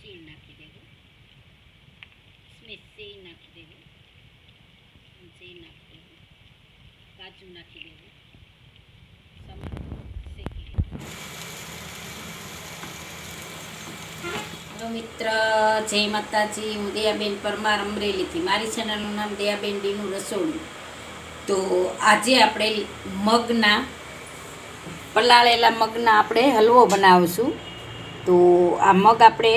ચીણ નાખી દેવું, સેવ નાખી દેવું, સેવ નાખી દેવું, કાજુ નાખી દેવું, શેકી હેલો મિત્ર, જય માતાજી. હું દયાબેન પરમાર, અમરેલીથી. મારી ચેનલનું નામ દયાબેન ડીનું રસોડું. તો આજે આપણે મગના પલાળેલા મગના આપણે હલવો બનાવીશું. તો આ મગ આપણે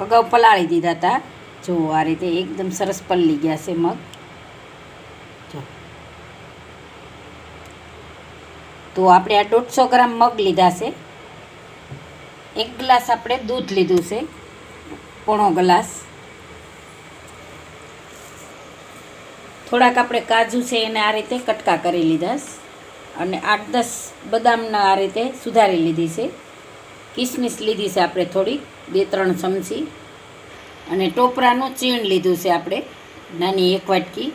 અગાઉ પલાળી દીધા હતા. જો આ રીતે એકદમ સરસ પલળી ગયા છે મગ. જો તો આપણે આ 150 ગ્રામ મગ લીધા છે. 1 ગ્લાસ આપણે દૂધ લીધું છે, પોણો ગ્લાસ. થોડાક આપણે કાજુ છે એને આ રીતે કટકા કરી લીધા, અને 8-10 બદામના આ રીતે સુધારી લીધી છે. કિસમિસ લીધી છે આપણે થોડી, 2-3 ચમચી. અને ટોપરાનું ચીણ લીધું છે આપણે, નાની 1 વાટકી.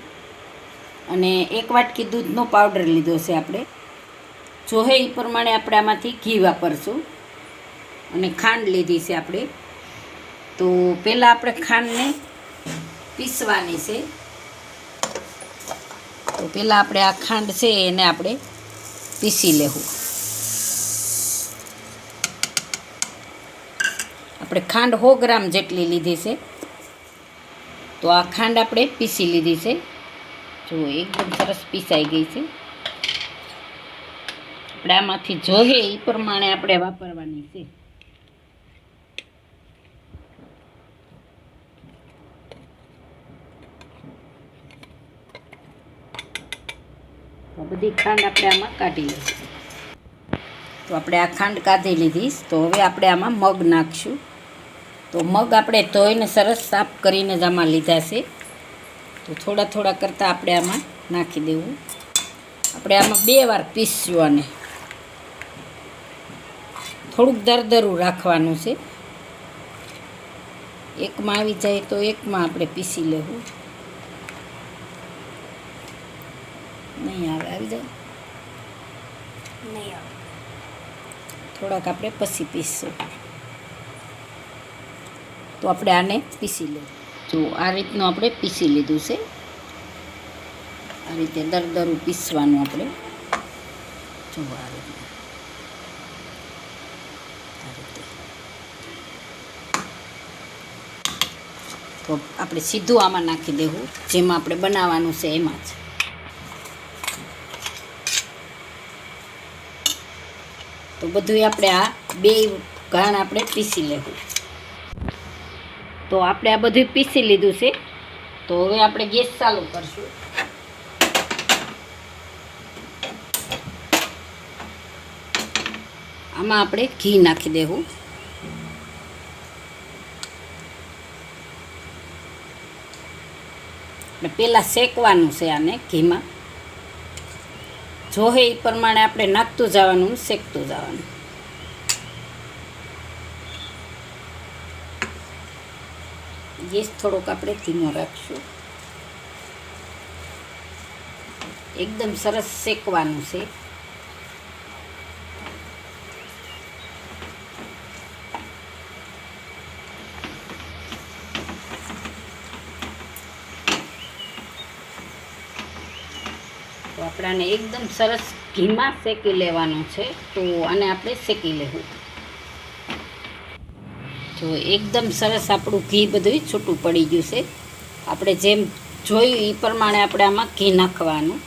અને 1 વાટકી દૂધનો પાવડર લીધો છે આપણે. જોહે એ પ્રમાણે આપણે આમાંથી ઘી વાપરશું. અને ખાંડ લીધી છે આપણે. તો પહેલાં આપણે ખાંડને પીસવાની છે. તો પહેલાં આપણે આ ખાંડ છે એને આપણે પીસી લેવું. આપણે ખાંડ 100 ગ્રામ જેટલી લીધી છે. તો આ ખાંડ આપણે પીસી લીધી છે. જો એકદમ સરસ પીસાઈ ગઈ છે. આપણે આમાંથી જોઈએ એ પ્રમાણે આપણે વાપરવાની છે. બધી ખાંડ આપણે આમાં કાઢી લઈશું. તો આપણે આ ખાંડ કાઢી લીધી. તો હવે આપણે આમાં મગ નાખીશું. તો મગ આપણે ધોઈને સરસ સાફ કરીને જ આમાં લીધા છે. તો થોડા થોડા કરતાં આપણે આમાં નાખી દેવું. આપણે આમાં 2 વાર પીસશું. અને થોડુંક દરદરું રાખવાનું છે. એકમાં આવી જાય તો એકમાં આપણે પીસી લેવું. નહીં આવે, આવી જાય નહીં આવે, થોડાક આપણે પછી પીસશું. તો આપણે આને પીસી લઈએ. જો આ રીતનું આપણે પીસી લીધું છે. આ રીતે દરદરું પીસવાનું આપણે. જો આ રીતે તો આપણે સીધું આમાં નાખી દેવું, જેમાં આપણે બનાવવાનું છે એમાં જ. તો બધું આપણે આ 2 ઘાણ આપણે પીસી લેવું. તો આપણે આ બધું પીસી લીધું છે. તો હવે આપણે ગેસ ચાલુ કરશું. આમાં આપણે ઘી નાખી દેવું. આપણે પહેલાં શેકવાનું છે આને ઘીમાં. જોહે એ પ્રમાણે આપણે નાખતું જવાનું, શેકતું જવાનું. ગેસ થોડોક આપણે ધીમો રાખશું. એકદમ સરસ શેકવાનું છે. તો આપણાને એકદમ સરસ ઘીમાં શેકી લેવાનું છે. તો આને આપણે શેકી લેવું. જો એકદમ સરસ આપણું ઘી બધું છૂટું પડી ગયું છે. આપણે જેમ જોયું એ પ્રમાણે આપણે આમાં ઘી નાખવાનું.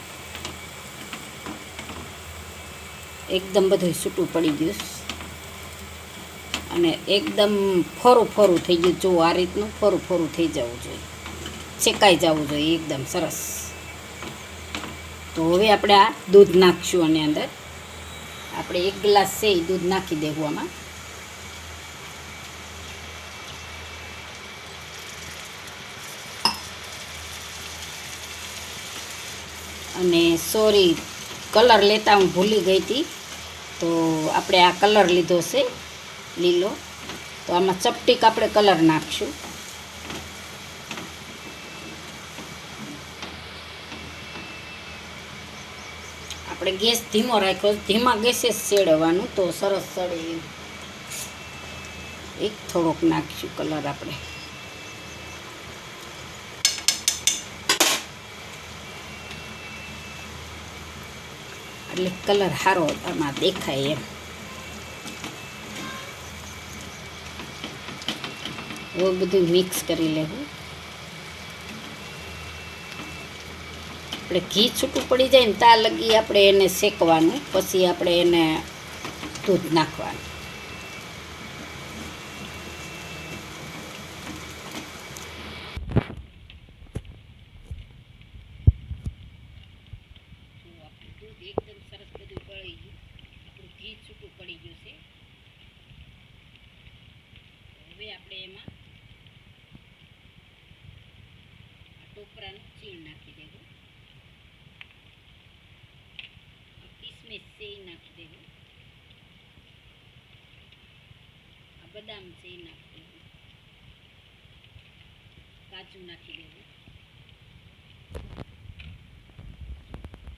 એકદમ બધું છૂટું પડી ગયું અને એકદમ ફોરું ફોરું થઈ ગયું. જો આ રીતનું ફોરું ફોરું થઈ જવું જોઈએ, શેકાઈ જવું જોઈએ એકદમ સરસ. તો હવે આપણે આ દૂધ નાખીશું. અને અંદર આપણે 1 ગ્લાસ છે એ દૂધ નાખી દેવું આમાં. અને સોરી, કલર લેતા હું ભૂલી ગઈ હતી. તો આપણે આ કલર લીધો છે લીલો. તો આમાં ચપટીક આપણે કલર નાખીશું. આપણે ગેસ ધીમો રાખ્યો, ધીમા ગેસે જ સેડવાનું. તો સરસ સળે એક થોડોક નાખીશું કલર આપણે. એટલે કલર સારો આમાં દેખાય એમ. એવું બધું મિક્સ કરી લેવું. આપણે ઘી છૂટું પડી જાય ને ત્યાં લગી આપણે એને શેકવાનું, પછી આપણે એને દૂધ નાખવાનું. દૂધ એકદમ સરસ બધું ગળી ગયું, આપણું ઘી છૂટું પડી ગયું છે. હવે આપણે એમાં ટોપરાનું ચીણ નાખી દેવું, કિસમિસ છે એ નાખી દેવું, આ બદામ છે એ નાખી દેવું, કાજુ નાખી દેવું.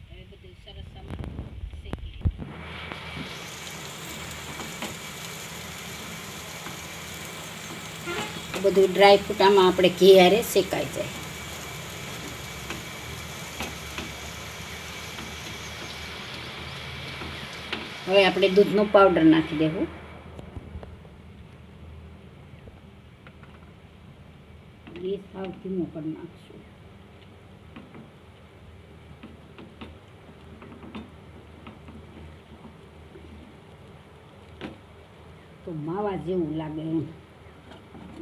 હવે બધું સરસ આમાં શેકી લેવું. બધું ડ્રાય ફ્રૂટ આમાં આપણે ઘી હારે શેકાઈ જાય. હવે આપણે દૂધનો પાવડર નાખી દેવું. ગેસ સાવ ધીમો કરી નાખશું. તો માવા જેવું લાગે એમ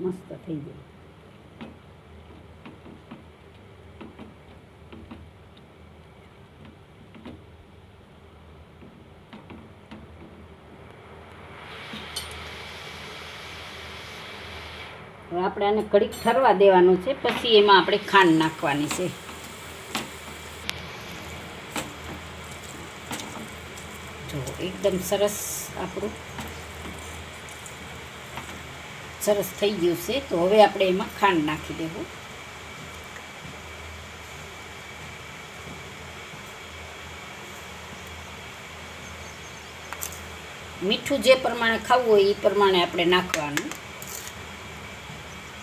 મસ્ત થઈ જાય. હવે આપણે આને ઘડીક ઠરવા દેવાનું છે, પછી એમાં આપણે ખાંડ નાખવાની છે. જો એકદમ સરસ આપણું સરસ થઈ ગયું છે. તો હવે આપણે એમાં ખાંડ નાખી દેવું. મીઠું જે પ્રમાણે ખાવું હોય એ પ્રમાણે આપણે નાખવાનું.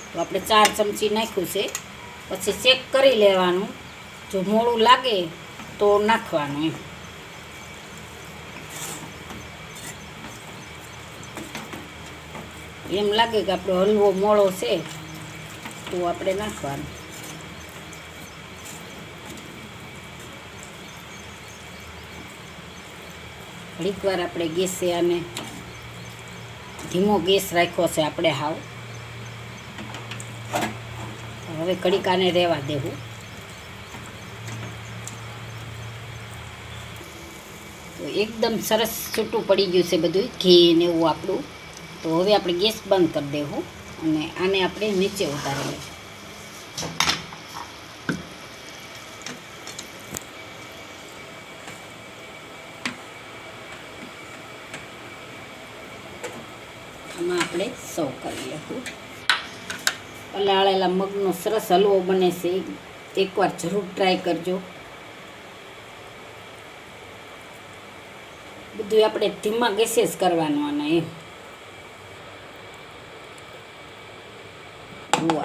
તો આપણે 4 ચમચી નાખ્યું છે, પછી ચેક કરી લેવાનું. જો મોળું લાગે તો નાખવાનું એમ લાગે કે આપણો હલવો મોળો છે તો આપણે નાખવાનું. ઘડીક વાર આપણે ગેસે આને ધીમો ગેસ રાખ્યો છે આપણે હાવ. હવે ઘડીક આને રહેવા દેવું. તો એકદમ સરસ છૂટું પડી ગયું છે બધું ઘી ને એવું આપણું. તો હવે આપણે ગેસ બંધ કરી દેવું અને આને આપણે નીચે ઉતારી લઈશું. આમાં આપણે સર્વ કરી લઈશું. પલાળેલા મગનો સરસ હલવો બને છે. એકવાર જરૂર ટ્રાય કરજો. બધું આપણે ધીમા ગેસે જ કરવાનું. અને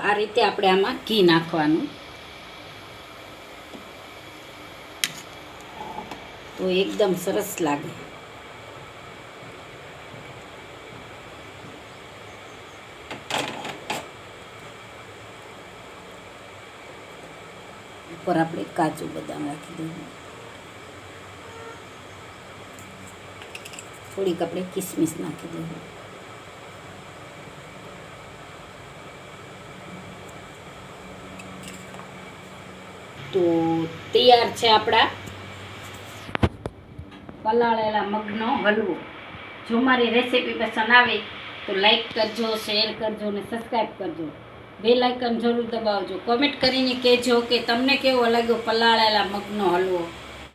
આ રીતે આપણે આમાં ઘી નાખવાનું. તો એકદમ સરસ લાગે. ઉપર આપણે કાજુ બદામ રાખી દઈએ. થોડીક આપણે કિસમિસ નાખી દઈએ. તો તૈયાર છે આપણા પલાળેલા મગનો હલવો. જો મારી રેસીપી પસંદ આવે તો લાઈક કરજો, શેર કરજો અને સબસ્ક્રાઈબ કરજો. બેલ આઇકન જરૂર દબાવજો. કોમેન્ટ કરીને કહેજો કે તમને કેવો લાગ્યો પલાળેલા મગનો હલવો.